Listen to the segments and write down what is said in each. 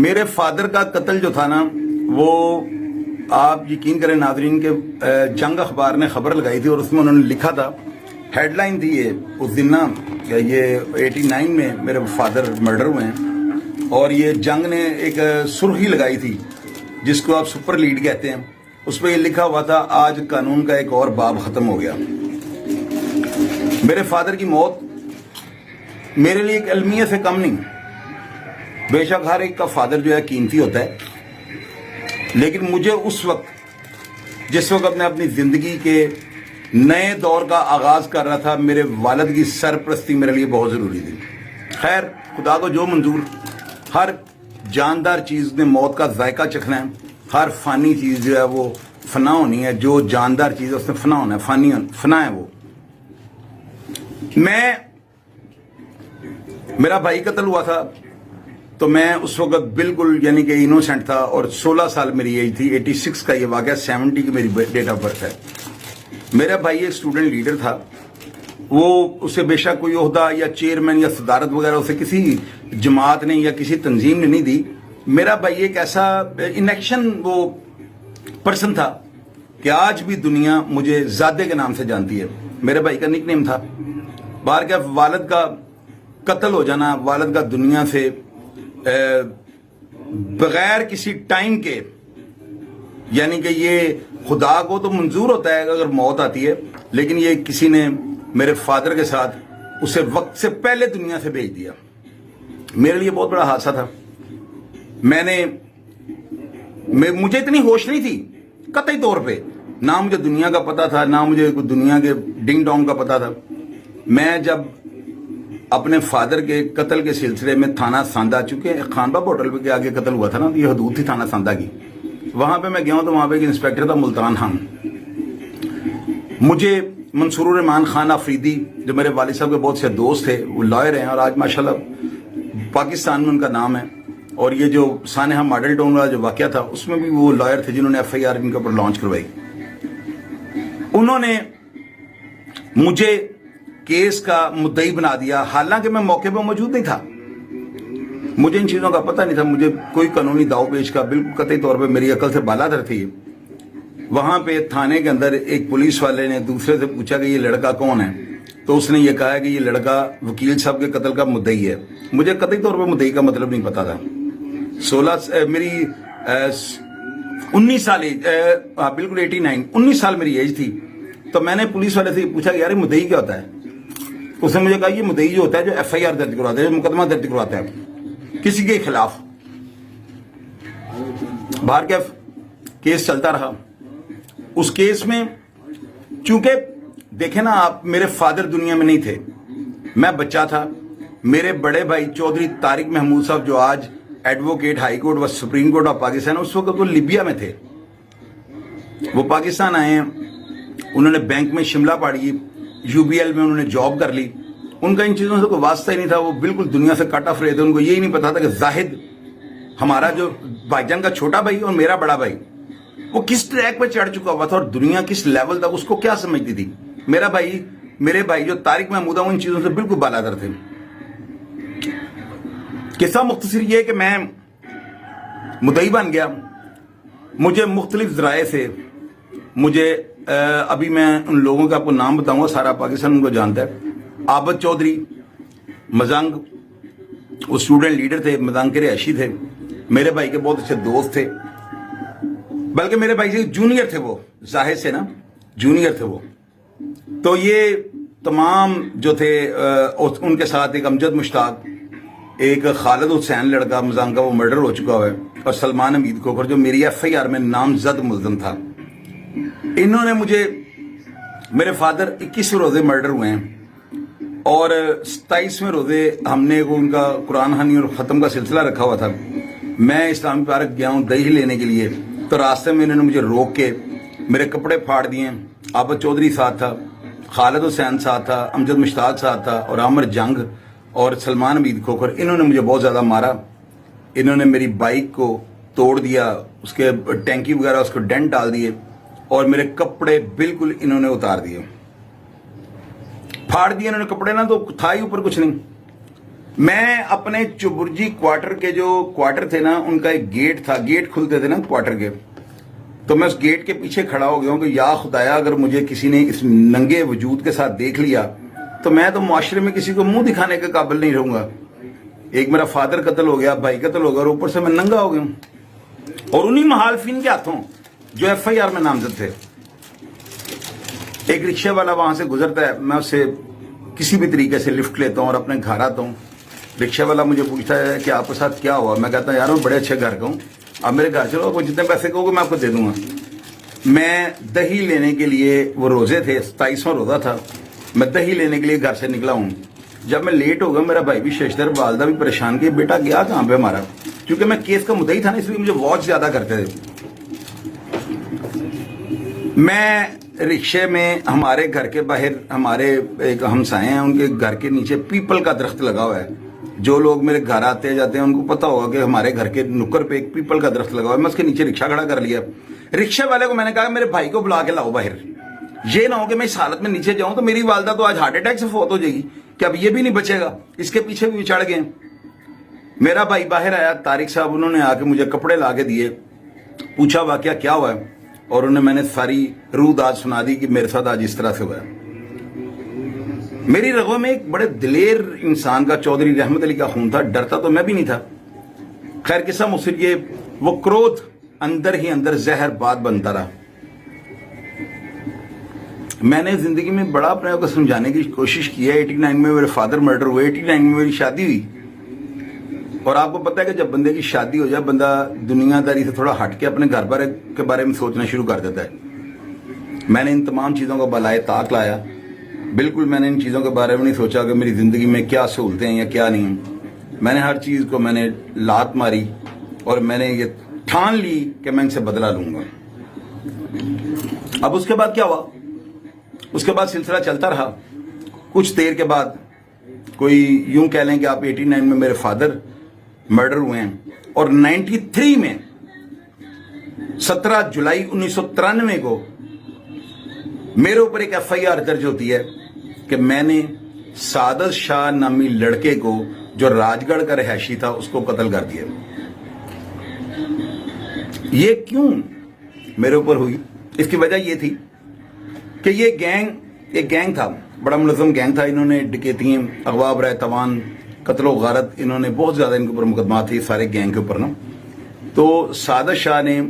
मेरे फादर का कत्ल जो था ना, वो आप यकीन करें नाजरीन के जंग अखबार ने खबर लगाई थी और उसमें उन्होंने लिखा था, हेडलाइन थी ये उस दिन ना, ये 89 में मेरे फादर मर्डर हुए हैं और ये जंग ने एक सुर्खी लगाई थी जिसको आप सुपर लीड कहते हैं। उस पर यह लिखा हुआ था, आज कानून का एक और बाब खत्म हो गया। मेरे फादर की मौत मेरे लिए एक अलमियत से कम नहीं। बेशक हर एक का फादर जो है कीमती होता है, लेकिन मुझे उस वक्त जिस वक्त मैं अपनी जिंदगी के नए दौर का आगाज कर रहा था, मेरे वालिद की सरपरस्ती मेरे लिए बहुत जरूरी थी। खैर, खुदा को जो मंजूर, हर जानदार चीज ने मौत का जायका चखना है, हर फानी चीज जो है वो फना होनी है, जो जानदार चीज है उसमें फना होना है, फना है वो। मेरा भाई कत्ल हुआ था तो मैं उस वक्त बिल्कुल यानी कि इनोसेंट था और 16 साल मेरी एज थी। 86 का ये वाक़या, 70 की मेरी डेट ऑफ बर्थ है। मेरा भाई एक स्टूडेंट लीडर था, वो उसे बेशक कोई ओहदा या चेयरमैन या सदारत वगैरह उसे किसी जमात ने या किसी तंजीम ने नहीं दी। मेरा भाई एक ऐसा इनएक्शन वो पर्सन था कि आज भी दुनिया मुझे जादे के नाम से जानती है। मेरे भाई का निक नेम था। बाहर का वालिद का कत्ल हो जाना, वालिद का दुनिया से बगैर किसी टाइम के, यानी कि ये खुदा को तो मंजूर होता है अगर मौत आती है, लेकिन ये किसी ने मेरे फादर के साथ उसे वक्त से पहले दुनिया से भेज दिया। मेरे लिए बहुत बड़ा हादसा था। मुझे इतनी होश नहीं थी कतई तौर पे, ना मुझे दुनिया का पता था, ना मुझे दुनिया के डिंग डोंग का पता था। मैं जब अपने फादर के कत्ल के सिलसिले में थाना सांदा, चूंकि खानबाब होटल के आगे कत्ल हुआ था ना, ये हदूद थी थाना सांदा की, वहां पे मैं गया हूं तो वहां पे एक इंस्पेक्टर था मुल्तान खान। मुझे मंसूर रहमान खान अफरीदी, जो मेरे वालिद साहब के बहुत से दोस्त थे, वो लॉयर हैं और आज माशाल्लाह पाकिस्तान में उनका नाम है। और ये जो सानेहा मॉडल टाउन वाला जो वाकया था, उसमें भी वो लॉयर थे जिन्होंने FIR इनके ऊपर लॉन्च करवाई। उन्होंने मुझे केस का मुद्दई बना दिया, हालांकि मैं मौके पर मौजूद नहीं था। मुझे इन चीजों का पता नहीं था, मुझे कोई कानूनी दाव पेश का बिल्कुल कतई तौर पे मेरी अकल से बालातर थी। वहां पे थाने के अंदर एक पुलिस वाले ने दूसरे से पूछा कि ये लड़का कौन है, तो उसने ये कहा कि ये लड़का वकील साहब के कत्ल का मुद्दई है। मुझे कतई तौर पर मुद्दई का मतलब नहीं पता था। 19 साल बिल्कुल 19 साल मेरी एज थी। तो मैंने पुलिस वाले से पूछा कि यार मुद्दई क्या होता है। उसने मुझे कहा ये मुद्दई जो होता है जो FIR दर्ज करवाता है, जो मुकदमा दर्ज करवाता है किसी के खिलाफ। बाहर का केस चलता रहा। उस केस में चूंकि देखे ना आप, मेरे फादर दुनिया में नहीं थे, मैं बच्चा था। मेरे बड़े भाई चौधरी तारिक महमूद साहब, जो आज एडवोकेट हाई कोर्ट व सुप्रीम कोर्ट ऑफ पाकिस्तान, उस वक्त वो लिबिया में थे। वो पाकिस्तान आए हैं, उन्होंने बैंक में शिमला पढ़ी, UBL में उन्होंने जॉब कर ली। उनका इन चीज़ों से कोई वास्ता ही नहीं था, वो बिल्कुल दुनिया से कट ऑफ रहे थे। उनको यही नहीं पता था कि जाहिद, हमारा जो भाईजान का छोटा भाई और मेरा बड़ा भाई, वो किस ट्रैक पर चढ़ चुका हुआ था और दुनिया किस लेवल तक उसको क्या समझती थी। मेरे भाई जो तारिक महमूद, उन चीज़ों से बिल्कुल बालातर थे। किस्सा मुख्तसर ये कि मैं मुद्दई बन गया। मुझे मुख्तलिफ ज़राए से, मुझे अभी मैं उन लोगों का आपको नाम बताऊंगा, सारा पाकिस्तान उनको जानता है। आबद चौधरी मजंग, वो स्टूडेंट लीडर थे, मजंग के रिहायशी थे, मेरे भाई के बहुत अच्छे दोस्त थे, बल्कि मेरे भाई से जूनियर थे वो, जाहिद से ना जूनियर थे वो। तो ये तमाम जो थे, उनके साथ एक अमजद मुश्ताक, एक खालिद हुसैन लड़का मजंग का, वो मर्डर हो चुका है, और सलमान हमीद खोखर जो मेरी FIR में नामजद मुल्ज़म था। इन्होंने मुझे, मेरे फादर 21वें रोजे मर्डर हुए हैं और 27वें रोजे हमने उनका कुरान खानी और ख़त्म का सिलसिला रखा हुआ था। मैं इस्लामी पार्क गया हूँ दही लेने के लिए, तो रास्ते में इन्होंने मुझे रोक के मेरे कपड़े फाड़ दिए। आबद चौधरी साथ था, खालिद हुसैन साथ था, अमजद मुश्ताक साथ था, और आमिर जंग और सलमान हमीद खोखर। इन्होंने मुझे बहुत ज़्यादा मारा। इन्होंने मेरी बाइक को तोड़ दिया, उसके टैंकी वगैरह उसको डेंट डाल दिए, और मेरे कपड़े बिल्कुल इन्होंने उतार दिए, फाड़ दिए इन्होंने कपड़े ना, तो था ही ऊपर कुछ नहीं। मैं अपने चुबुर्जी क्वार्टर के जो क्वार्टर थे ना, उनका एक गेट था, गेट खुलते थे ना क्वार्टर के, तो मैं उस गेट के पीछे खड़ा हो गया हूं कि या खुदाया अगर मुझे किसी ने इस नंगे वजूद के साथ देख लिया तो मैं तो मुआशरे में किसी को मुंह दिखाने के काबिल नहीं रहूंगा। एक मेरा फादर कत्ल हो गया, भाई कत्ल हो गया और ऊपर से मैं नंगा हो गया हूं, और उन्हीं मुखालिफिन के हाथों जो FIR में नामजद थे। एक रिक्शे वाला वहां से गुजरता है, मैं उससे किसी भी तरीके से लिफ्ट लेता हूं और अपने घर आता हूं। रिक्शा वाला मुझे पूछता है कि आपके साथ क्या हुआ। मैं कहता हूं यार मैं बड़े अच्छे घर का हूं, आप मेरे घर चलो, आपको जितने पैसे कहोगे मैं आपको दे दूंगा। मैं दही लेने के लिए, वो रोजे थे, 27वां रोजा था, मैं दही लेने के लिए घर से निकला हूं। जब मैं लेट हो गया, मेरा भाई भी शशदर, वालदा भी परेशान की, बेटा गया कहां पे हमारा, क्योंकि मैं केस का मुद्दई था ना, इसलिए मुझे वॉच ज्यादा करते थे। मैं रिक्शे में, हमारे घर के बाहर हमारे एक हमसाए हैं, उनके घर के नीचे पीपल का दरख्त लगा हुआ है। जो लोग मेरे घर आते जाते हैं उनको पता होगा कि हमारे घर के नुक्कर पे एक पीपल का दरख्त लगा हुआ है। मैं उसके नीचे रिक्शा खड़ा कर लिया। रिक्शा वाले को मैंने कहा मेरे भाई को बुला के लाओ बाहर, ये ना हो कि मैं इस हालत में नीचे जाऊं तो मेरी वालदा तो आज हार्ट अटैक से फौत हो जाएगी, कि अब ये भी नहीं बचेगा। इसके पीछे भी चढ़ गए। मेरा भाई बाहर आया, तारिक साहब, उन्होंने आके मुझे कपड़े ला के दिए, पूछा वाकया क्या हुआ है, और उन्हें मैंने सारी रूह आज सुना दी कि मेरे साथ आज इस तरह से हुआ है। मेरी रगों में एक बड़े दिलेर इंसान का, चौधरी रहमत अली का खून था। डरता तो मैं भी नहीं था। खैर किस्सा मुझसे ये, वो क्रोध अंदर ही अंदर जहर बात बनता रहा। मैंने जिंदगी में बड़ा अपने आप को समझाने की कोशिश की है। 89 में मेरे फादर मर्डर हुए, 89 में मेरी शादी हुई, और आपको पता है कि जब बंदे की शादी हो जाए, बंदा दुनियादारी से थोड़ा हट के अपने घर बार के बारे में सोचना शुरू कर देता है। मैंने इन तमाम चीज़ों को बलाए ताक लाया। बिल्कुल मैंने इन चीज़ों के बारे में नहीं सोचा कि मेरी ज़िंदगी में क्या सहूलतें हैं या क्या नहीं। मैंने हर चीज़ को मैंने लात मारी और मैंने ये ठान ली कि मैं इनसे बदला लूंगा। अब उसके बाद क्या हुआ, उसके बाद सिलसिला चलता रहा। कुछ देर के बाद, कोई यूं कह लें कि आप 89 में मेरे फादर मर्डर हुए हैं, और 93 में 17 जुलाई 1993 को मेरे ऊपर एक FIR दर्ज होती है कि मैंने सादत शाह नामी लड़के को, जो राजगढ़ का रहायशी था, उसको कत्ल कर दिया। ये क्यों मेरे ऊपर हुई? इसकी वजह ये थी कि ये गैंग एक गैंग था, बड़ा मुलज़म गैंग था। इन्होंने डकैतियां, अगवा बराए तवान, कत्ल व गारत, इन्होंने बहुत ज़्यादा इनके ऊपर मुकदमा थे सारे गैंग के ऊपर ना। तो सादत शाह ने,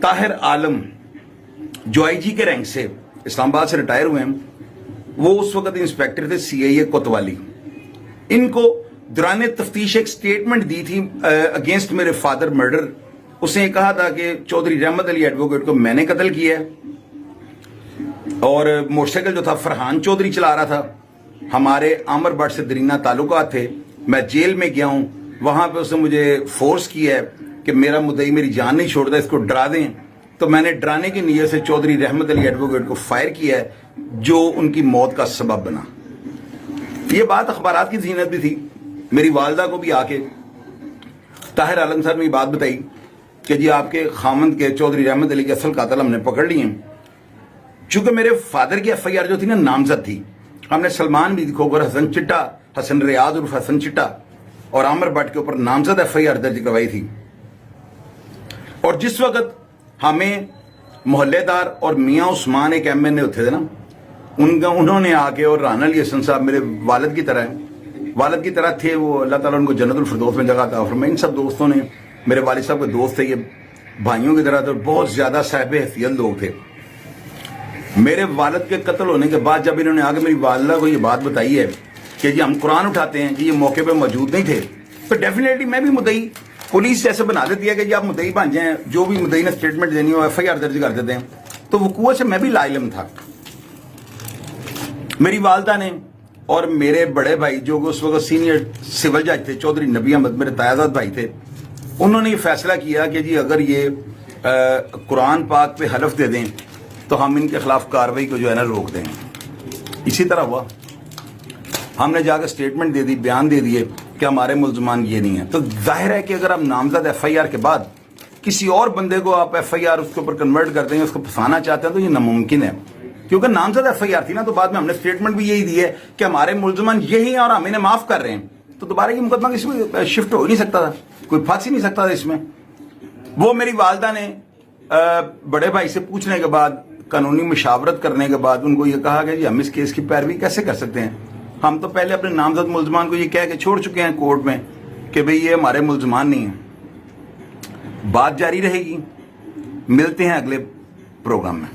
ताहिर आलम जो IG के रैंक से इस्लामाबाद से रिटायर हुए हैं, वो उस वक्त इंस्पेक्टर थे CIA कोतवाली। इनको दौरान तफ्तीश एक स्टेटमेंट दी थी अगेंस्ट मेरे फादर मर्डर। उसने कहा था कि चौधरी रहमत अली एडवोकेट को मैंने कत्ल किया है, और मोटरसाइकिल जो था फरहान चौधरी चला रहा था। हमारे आमर भट्ट से दरीना ताल्लुकात थे। मैं जेल में गया हूं, वहां पे उसने मुझे फोर्स किया है कि मेरा मुद्दई मेरी जान नहीं छोड़ता, इसको डरा दें। तो मैंने डराने की नीयत से चौधरी रहमत अली एडवोकेट को फायर किया है, जो उनकी मौत का सबब बना। ये बात अखबारात की जीनत भी थी। मेरी वालदा को भी आके ताहिर आलम साहब ने ये बात बताई कि जी आपके खामंद के चौधरी रहमत अली के असल कातिल हमने पकड़ लिए हैं। चूंकि मेरे फादर की FIR जो थी ना, नामजद थी। हमने सलमान भी खोकर, हसन चिट्टा, हसन रियाज उर्फ हसन चिट्टा, और आमर भट्ट के ऊपर नामजद FIR दर्ज करवाई थी। और जिस वक्त हमें मोहल्लेदार और मियाँ उस्मान एक MNA होते थे ना, उन्होंने आके, और राना अली हसन साहब मेरे वालिद की तरह थे, वो अल्लाह ताला उनको जन्नतुल फिरदौस में जगह अता फरमाए। इन सब दोस्तों ने, मेरे वालिद साहब के दोस्त थे, ये भाइयों की तरह थे, बहुत ज्यादा साहिब हैसियत लोग थे। मेरे वालिद के कत्ल होने के बाद जब इन्होंने आगे मेरी वालिदा को ये बात बताई है कि जी हम कुरान उठाते हैं, कि ये मौके पे मौजूद नहीं थे, तो डेफिनेटली मैं भी मुद्दई, पुलिस जैसे बना देती है कि जी आप मुद्दई बन जाएं, जो भी मुद्दई ने स्टेटमेंट देनी हो FIR दर्ज कर देते हैं। तो वकूअत से मैं भी लाइलम था। मेरी वालदा ने और मेरे बड़े भाई, जो उस वक्त सीनियर सिविल जज थे, चौधरी नबी अहमद, मेरे तायाजाद भाई थे, उन्होंने ये फैसला किया कि जी अगर ये कुरान पाक पे हलफ दे दें तो हम इनके खिलाफ कार्रवाई को जो है ना रोक दें। इसी तरह हुआ। हमने जाकर स्टेटमेंट दे दी, बयान दे दिए कि हमारे मुल्ज़मान ये नहीं है। तो जाहिर है कि अगर आप नामजद FIR के बाद किसी और बंदे को आप FIR उसके ऊपर कन्वर्ट कर देंगे, उसको फंसाना चाहते हैं, तो ये नामुमकिन है। क्योंकि नामजद FIR थी ना, तो बाद में हमने स्टेटमेंट भी यही दी है कि हमारे मुल्ज़मान यही हैं और हम इन्हें माफ कर रहे हैं। तो दोबारा ये मुकदमा किसी में शिफ्ट हो ही नहीं सकता था, कोई फंस ही नहीं सकता था इसमें। वो मेरी वालदा ने बड़े भाई से पूछने के बाद, कानूनी मशावरत करने के बाद उनको ये कहा कि जी हम इस केस की पैरवी कैसे कर सकते हैं, हम तो पहले अपने नामजद मुल्जमान को ये कह के छोड़ चुके हैं कोर्ट में कि भाई ये हमारे मुल्जमान नहीं है। बात जारी रहेगी, मिलते हैं अगले प्रोग्राम में।